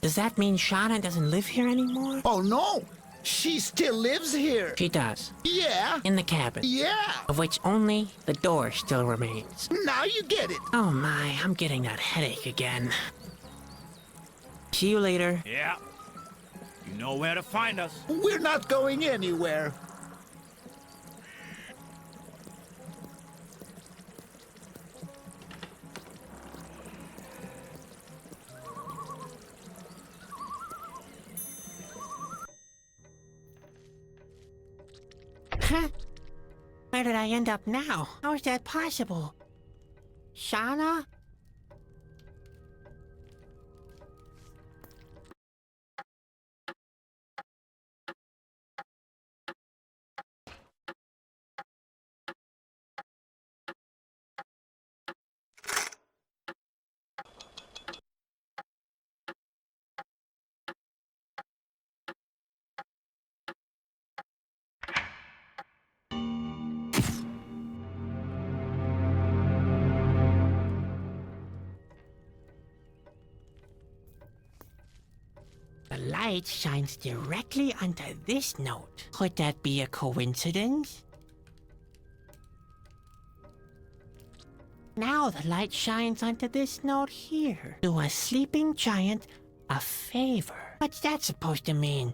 Speaker 2: Does that mean Shauna doesn't live here anymore?
Speaker 7: Oh no, she still lives here.
Speaker 2: She does.
Speaker 7: Yeah,
Speaker 2: In the cabin.
Speaker 7: yeah.
Speaker 2: Of which only the door still remains.
Speaker 7: Now you get it.
Speaker 2: Oh my, I'm getting that headache again. See you later.
Speaker 6: Yeah. You know where to find us.
Speaker 7: We're not going anywhere.
Speaker 2: Huh? Where did I end up now? How is that possible? Shauna? The light shines directly onto this note. Could that be a coincidence? Now the light shines onto this note here. Do a sleeping giant a favor. What's that supposed to mean?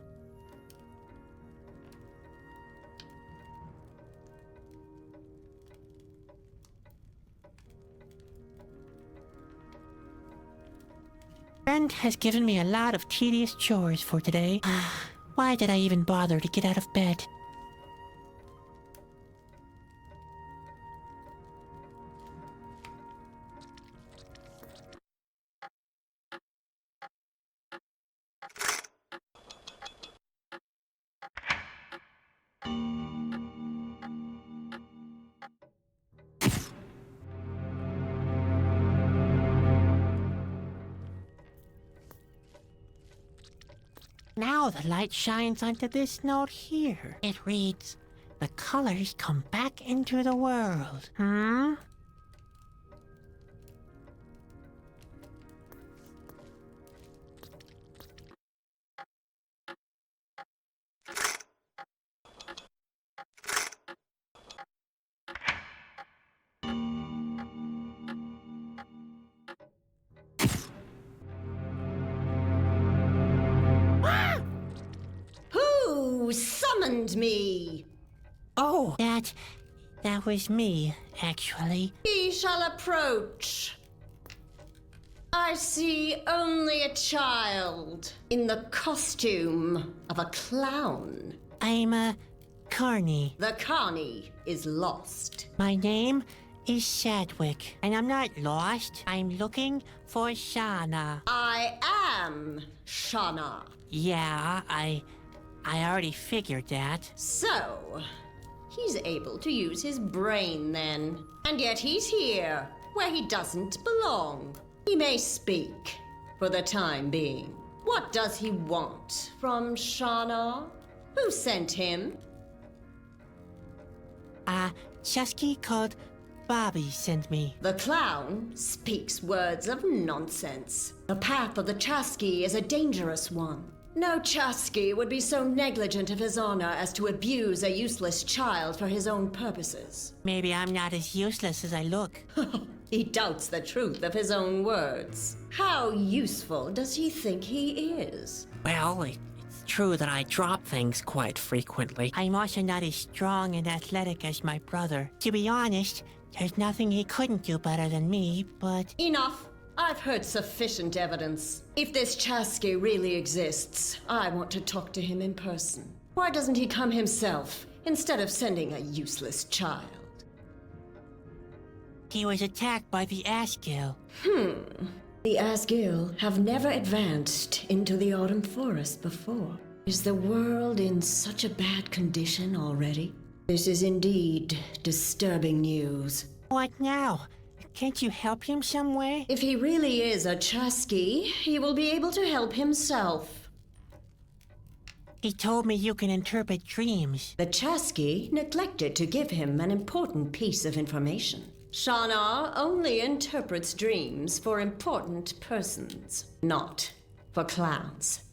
Speaker 2: Friend has given me a lot of tedious chores for today. Why did I even bother to get out of bed? Now the light shines onto this note here. It reads, "The colors come back into the world."
Speaker 8: Who summoned me?
Speaker 2: Oh, that was me, actually.
Speaker 8: He shall approach. I see only a child in the costume of a clown.
Speaker 2: I'm Carney.
Speaker 8: The Carney is lost.
Speaker 2: My name is Sadwick, and I'm not lost. I'm looking for Shauna.
Speaker 8: I am Shauna.
Speaker 2: Yeah, I already figured that.
Speaker 8: So, he's able to use his brain then. And yet he's here, where he doesn't belong. He may speak, for the time being. What does he want from Shauna? Who sent him?
Speaker 2: Chusky called Bobby sent me.
Speaker 8: The clown speaks words of nonsense. The path of the Chasky is a dangerous one. No Chasky would be so negligent of his honor as to abuse a useless child for his own purposes.
Speaker 2: Maybe I'm not as useless as I look.
Speaker 8: He doubts the truth of his own words. How useful does he think he is?
Speaker 2: Well, it's true that I drop things quite frequently. I'm also not as strong and athletic as my brother. To be honest, there's nothing he couldn't do better than me, but...
Speaker 8: Enough. I've heard sufficient evidence. If this Chasky really exists, I want to talk to him in person. Why doesn't he come himself, instead of sending a useless child?
Speaker 2: He was attacked by the Asgill.
Speaker 8: The Asgill have never advanced into the Autumn Forest before. Is the world in such a bad condition already? This is indeed disturbing news.
Speaker 2: What now? Can't you help him some way?
Speaker 8: If he really is a Chasky, he will be able to help himself.
Speaker 2: He told me you can interpret dreams.
Speaker 8: The Chasky neglected to give him an important piece of information. Shana only interprets dreams for important persons, not for clowns.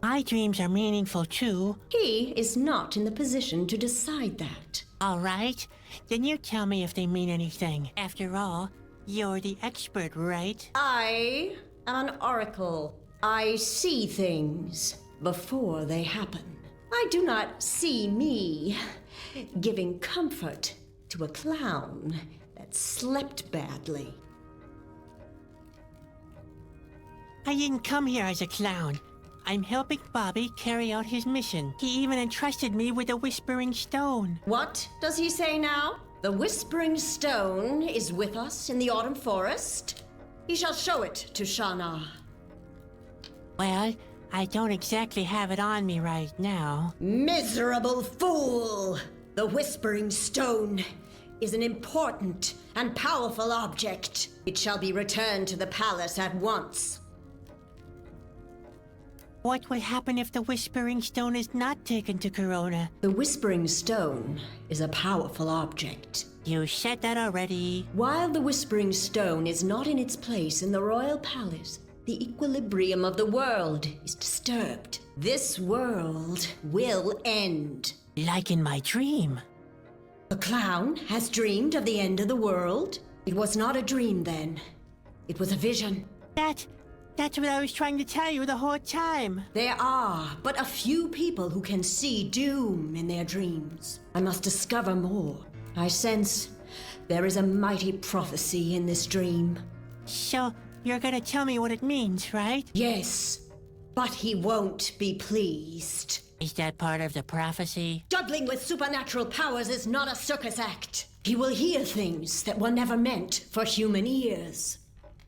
Speaker 2: My dreams are meaningful too.
Speaker 8: He is not in the position to decide that.
Speaker 2: All right, then you tell me if they mean anything. After all, you're the expert, right?
Speaker 8: I am an oracle. I see things before they happen. I do not see me giving comfort to a clown that slept badly.
Speaker 2: I didn't come here as a clown. I'm helping Bobby carry out his mission. He even entrusted me with a Whispering Stone.
Speaker 8: What does he say now? The Whispering Stone is with us in the Autumn Forest? He shall show it to Shana.
Speaker 2: Well, I don't exactly have it on me right now.
Speaker 8: Miserable fool! The Whispering Stone is an important and powerful object. It shall be returned to the palace at once.
Speaker 2: What would happen if the Whispering Stone is not taken to Corona?
Speaker 8: The Whispering Stone is a powerful object.
Speaker 2: You said that already.
Speaker 8: While the Whispering Stone is not in its place in the royal palace, the equilibrium of the world is disturbed. This world will end.
Speaker 2: Like in my dream.
Speaker 8: The clown has dreamed of the end of the world? It was not a dream then. It was a vision.
Speaker 2: That's what I was trying to tell you the whole time.
Speaker 8: There are but a few people who can see doom in their dreams. I must discover more. I sense there is a mighty prophecy in this dream.
Speaker 2: So, you're gonna tell me what it means, right?
Speaker 8: Yes, but he won't be pleased.
Speaker 2: Is that part of the prophecy?
Speaker 8: Juggling with supernatural powers is not a circus act. He will hear things that were never meant for human ears.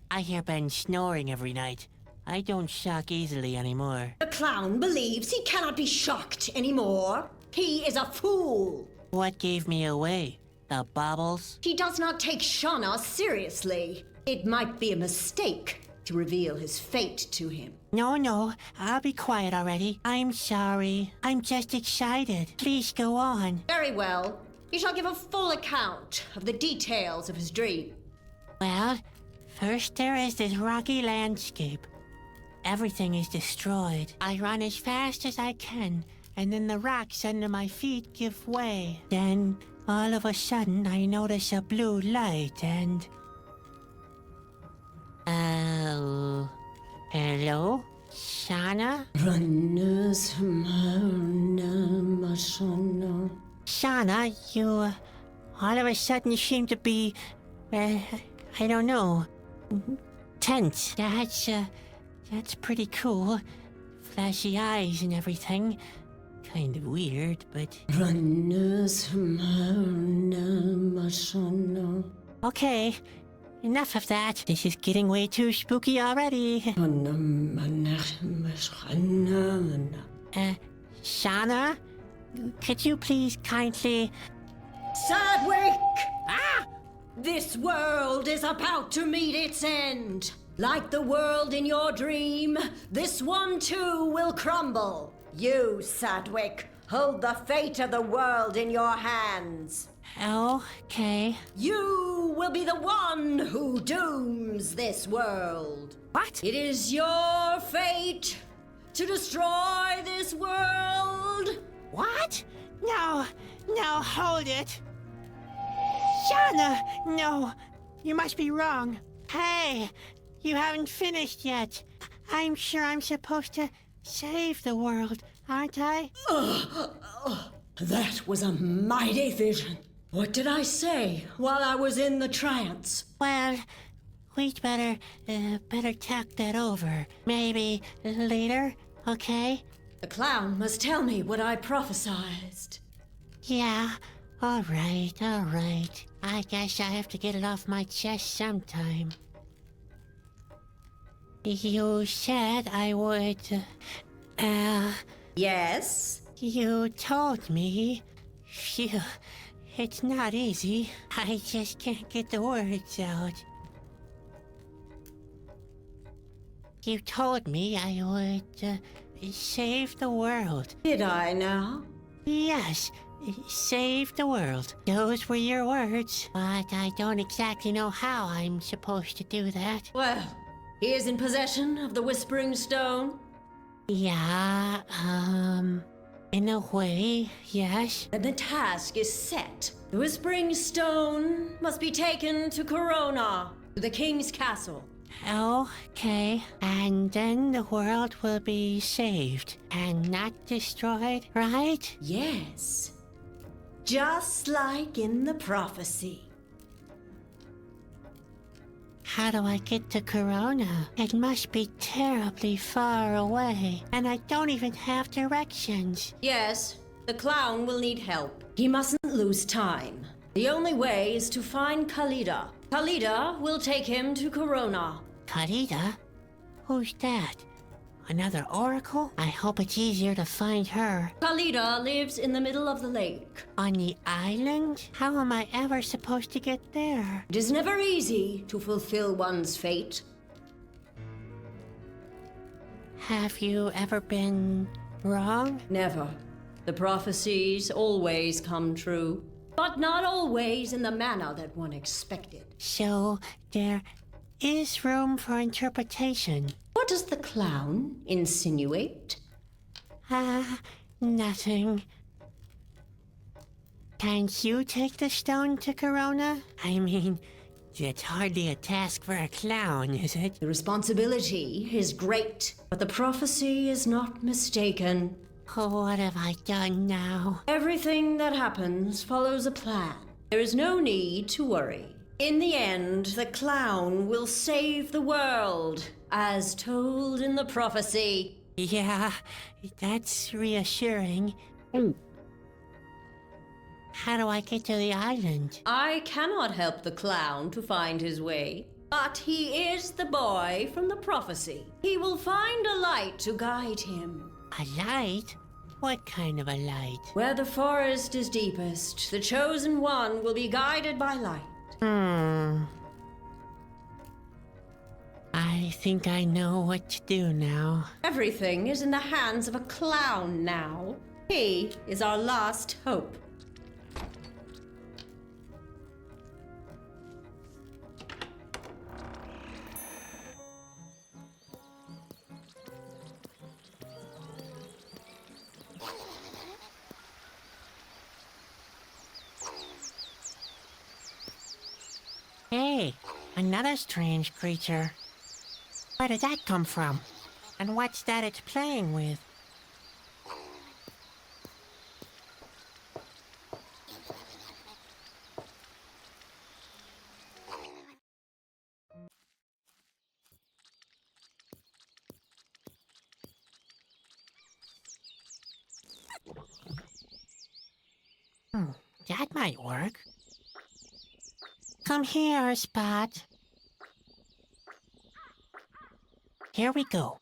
Speaker 2: I hear Ben snoring every night. I don't shock easily anymore.
Speaker 8: The clown believes he cannot be shocked anymore. He is a fool.
Speaker 2: What gave me away? The baubles?
Speaker 8: He does not take Shana seriously. It might be a mistake to reveal his fate to him.
Speaker 2: No, I'll be quiet already. I'm sorry. I'm just excited. Please go on.
Speaker 8: Very well. He shall give a full account of the details of his dream.
Speaker 2: Well, first there is this rocky landscape. Everything is destroyed. I run as fast as I can, and then the rocks under my feet give way. Then, all of a sudden, I notice a blue light and... Oh... Hello? Shana? Shana, you... all of a sudden seem to be... I don't know... tense. That's pretty cool. Flashy eyes and everything. Kind of weird, but... Okay, enough of that. This is getting way too spooky already. Shana? Could you please kindly...
Speaker 8: Sadwick! Ah! This world is about to meet its end. Like the world in your dream, this one too will crumble. You, Sadwick, hold the fate of the world in your hands.
Speaker 2: Okay.
Speaker 8: You will be the one who dooms this world.
Speaker 2: What?
Speaker 8: It is your fate to destroy this world.
Speaker 2: What? No, hold it. Shauna, no, you must be wrong. Hey, you haven't finished yet. I'm sure I'm supposed to save the world, aren't I?
Speaker 8: That was a mighty vision. What did I say while I was in the trance?
Speaker 2: Well, we'd better talk that over. Maybe later, okay?
Speaker 8: The clown must tell me what I prophesized.
Speaker 2: Yeah, all right. I guess I have to get it off my chest sometime. You said I would,
Speaker 8: Yes?
Speaker 2: you told me. Phew, it's not easy. I just can't get the words out. You told me I would, save the world.
Speaker 8: Did I now?
Speaker 2: Yes, save the world. Those were your words, but I don't exactly know how I'm supposed to do that.
Speaker 8: Well, he is in possession of the Whispering Stone.
Speaker 2: Yeah, in a way, yes.
Speaker 8: And the task is set. The Whispering Stone must be taken to Corona, to the King's castle.
Speaker 2: Okay, and then the world will be saved and not destroyed, right?
Speaker 8: Yes. Just like in the prophecy.
Speaker 2: How do I get to Corona? It must be terribly far away, and I don't even have directions.
Speaker 8: Yes, the clown will need help. He mustn't lose time. The only way is to find Khalida. Khalida will take him to Corona.
Speaker 2: Khalida? Who's that? Another oracle? I hope it's easier to find her.
Speaker 8: Khalida lives in the middle of the lake.
Speaker 2: On the island? How am I ever supposed to get there?
Speaker 8: It is never easy to fulfill one's fate.
Speaker 2: Have you ever been wrong?
Speaker 8: Never. The prophecies always come true, but not always in the manner that one expected.
Speaker 2: So there is room for interpretation.
Speaker 8: What does the clown insinuate?
Speaker 2: Nothing. Can't you take the stone to Corona? I mean, it's hardly a task for a clown, is it?
Speaker 8: The responsibility is great, but the prophecy is not mistaken.
Speaker 2: Oh, what have I done now?
Speaker 8: Everything that happens follows a plan. There is no need to worry. In the end, the clown will save the world, as told in the prophecy.
Speaker 2: Yeah, that's reassuring. How do I get to the island?
Speaker 8: I cannot help the clown to find his way, but he is the boy from the prophecy. He will find a light to guide him.
Speaker 2: A light? What kind of a light?
Speaker 8: Where the forest is deepest, the chosen one will be guided by light.
Speaker 2: I think I know what to do now.
Speaker 8: Everything is in the hands of a clown now. He is our last hope.
Speaker 2: Hey, another strange creature. Where did that come from? And what's that it's playing with? That might work. Come here, Spot. Here we go.